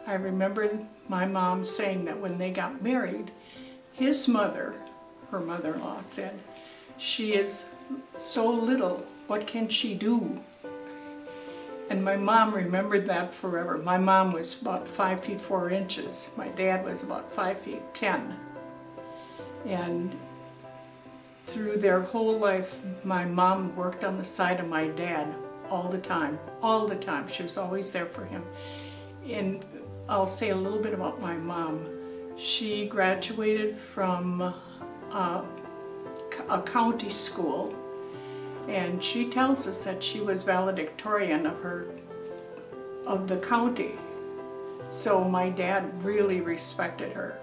I remember my mom saying that when they got married, his mother, her mother-in-law, said, "She is so little, what can she do?" And my mom remembered that forever. My mom was about 5 feet 4 inches. My dad was about 5 feet 10. And through their whole life, my mom worked on the side of my dad all the time, all the time. She was always there for him. And I'll say a little bit about my mom. She graduated from a county school, and she tells us that she was valedictorian of the county. So my dad really respected her.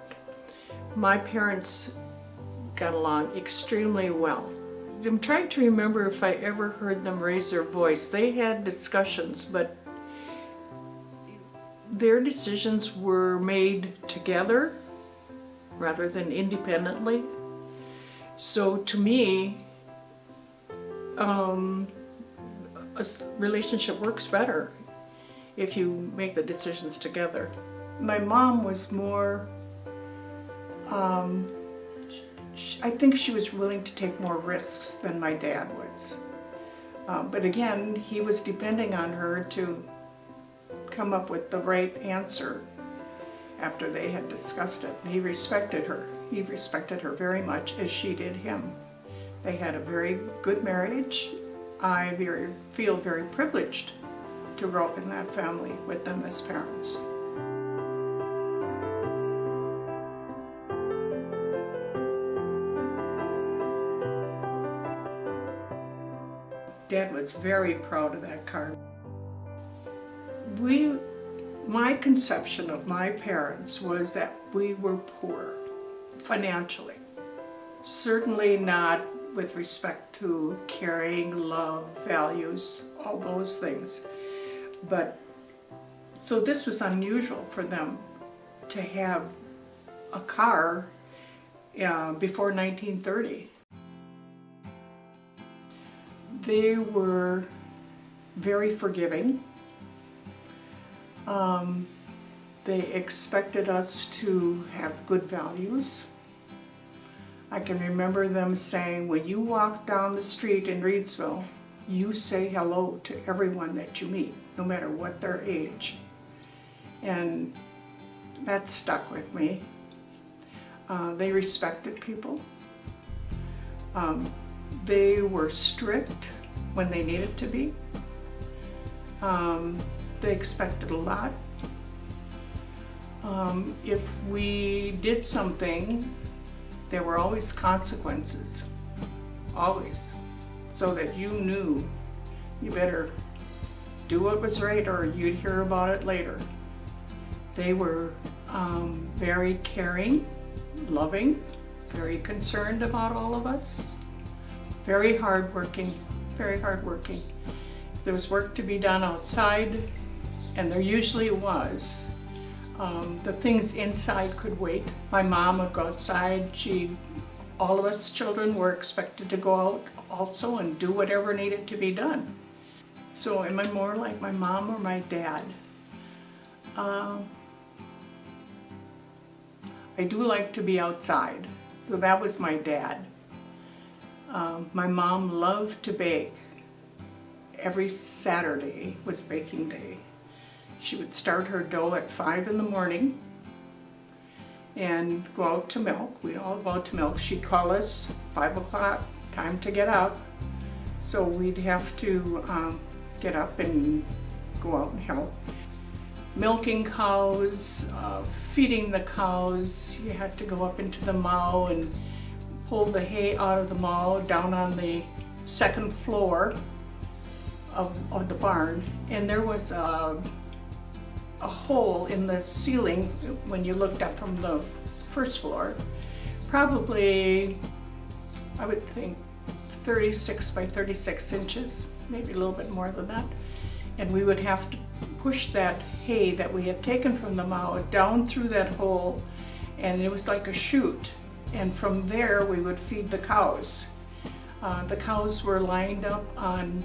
My parents got along extremely well. I'm trying to remember if I ever heard them raise their voice. They had discussions, but their decisions were made together rather than independently. So to me, a relationship works better if you make the decisions together. My mom was more, I think she was willing to take more risks than my dad was. But again, he was depending on her to come up with the right answer after they had discussed it. He respected her. He respected her very much, as she did him. They had a very good marriage. I feel very privileged to grow up in that family with them as parents. Dad was very proud of that car. My conception of my parents was that we were poor financially. Certainly not with respect to caring, love, values, all those things. But so this was unusual for them to have a car before 1930. They were very forgiving. They expected us to have good values. I can remember them saying, when you walk down the street in Reedsville, you say hello to everyone that you meet, no matter what their age. And that stuck with me. They respected people. They were strict when they needed to be. They expected a lot. If we did something, there were always consequences, always, so that you knew you better do what was right or you'd hear about it later. They were very caring, loving, very concerned about all of us, very hardworking, very hardworking. If there was work to be done outside, and there usually was, the things inside could wait. My mom would go outside. All of us children were expected to go out also and do whatever needed to be done. So am I more like my mom or my dad? I do like to be outside, so that was my dad. My mom loved to bake. Every Saturday was baking day. She would start her dough at 5 in the morning and go out to milk. We'd all go out to milk. She'd call us, 5 o'clock, time to get up. So we'd have to get up and go out and help. Milking cows, feeding the cows. You had to go up into the mow and pull the hay out of the mow down on the second floor of the barn. And there was a hole in the ceiling when you looked up from the first floor, probably, I would think, 36 by 36 inches, maybe a little bit more than that. And we would have to push that hay that we had taken from the mow down through that hole, and it was like a chute. And from there we would feed the cows. The cows were lined up on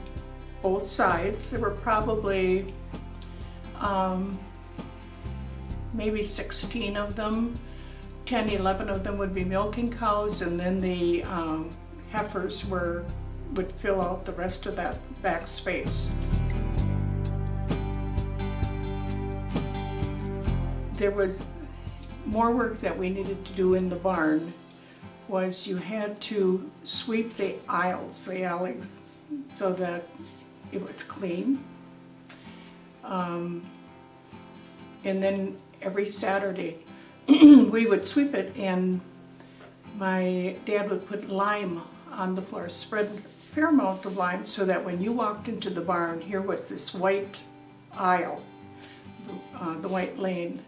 both sides. There were probably maybe 16 of them. 10, 11 of them would be milking cows, and then the heifers would fill out the rest of that back space. There was more work that we needed to do in the barn. Was you had to sweep the aisles, the alley, so that it was clean. And then every Saturday we would sweep it, and my dad would put lime on the floor, spread a fair amount of lime, so that when you walked into the barn, here was this white aisle, the white lane.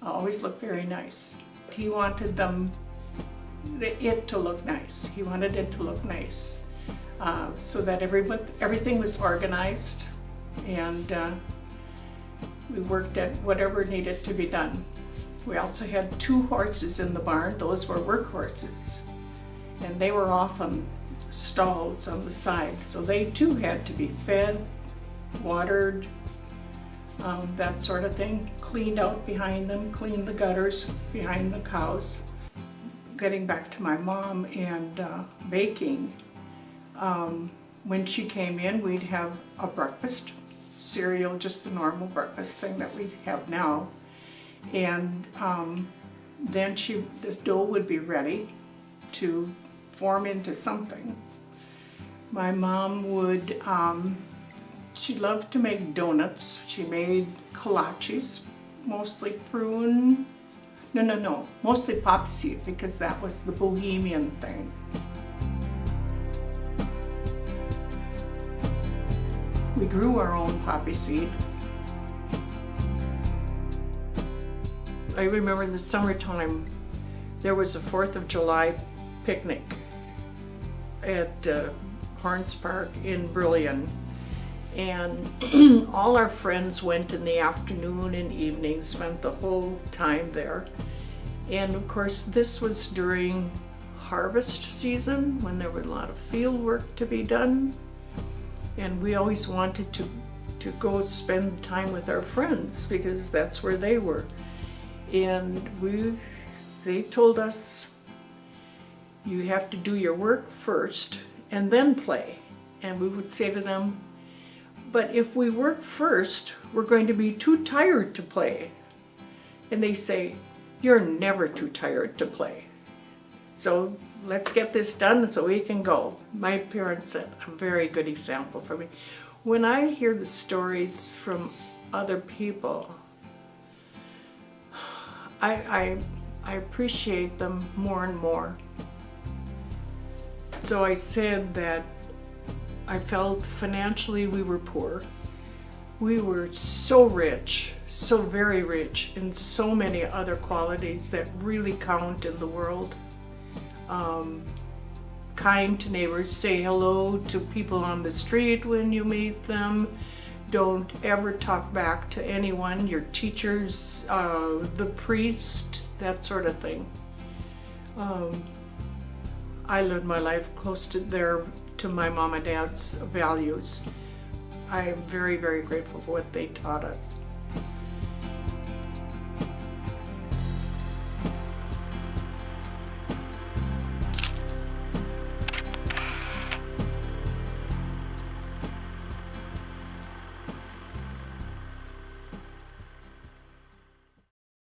Always looked very nice. He wanted it to look nice. He wanted it to look nice, so that everything was organized, and we worked at whatever needed to be done. We also had 2 horses in the barn. Those were work horses, and they were off on stalls on the side, so they too had to be fed, watered, that sort of thing, cleaned out behind them, cleaned the gutters behind the cows. Getting back to my mom and baking, when she came in, we'd have a breakfast, cereal, just the normal breakfast thing that we have now. And then this dough would be ready to form into something. My mom would, she loved to make donuts. She made kolaches, mostly prune, mostly poppy seed, because that was the bohemian thing. We grew our own poppy seed. I remember in the summertime, there was a 4th of July picnic at Horns Park in Brillion. And all our friends went in the afternoon and evening, spent the whole time there. And of course, this was during harvest season, when there was a lot of field work to be done. And we always wanted to go spend time with our friends, because that's where they were. And they told us, you have to do your work first and then play. And we would say to them, but if we work first, we're going to be too tired to play. And they say, you're never too tired to play. So let's get this done so we can go. My parents set a very good example for me. When I hear the stories from other people, I appreciate them more and more. So I said that I felt financially we were poor. We were so rich, so very rich in so many other qualities that really count in the world. Kind to neighbors, say hello to people on the street when you meet them. Don't ever talk back to anyone, your teachers, the priest, that sort of thing. I lived my life close to my mom and dad's values. I am very, very grateful for what they taught us.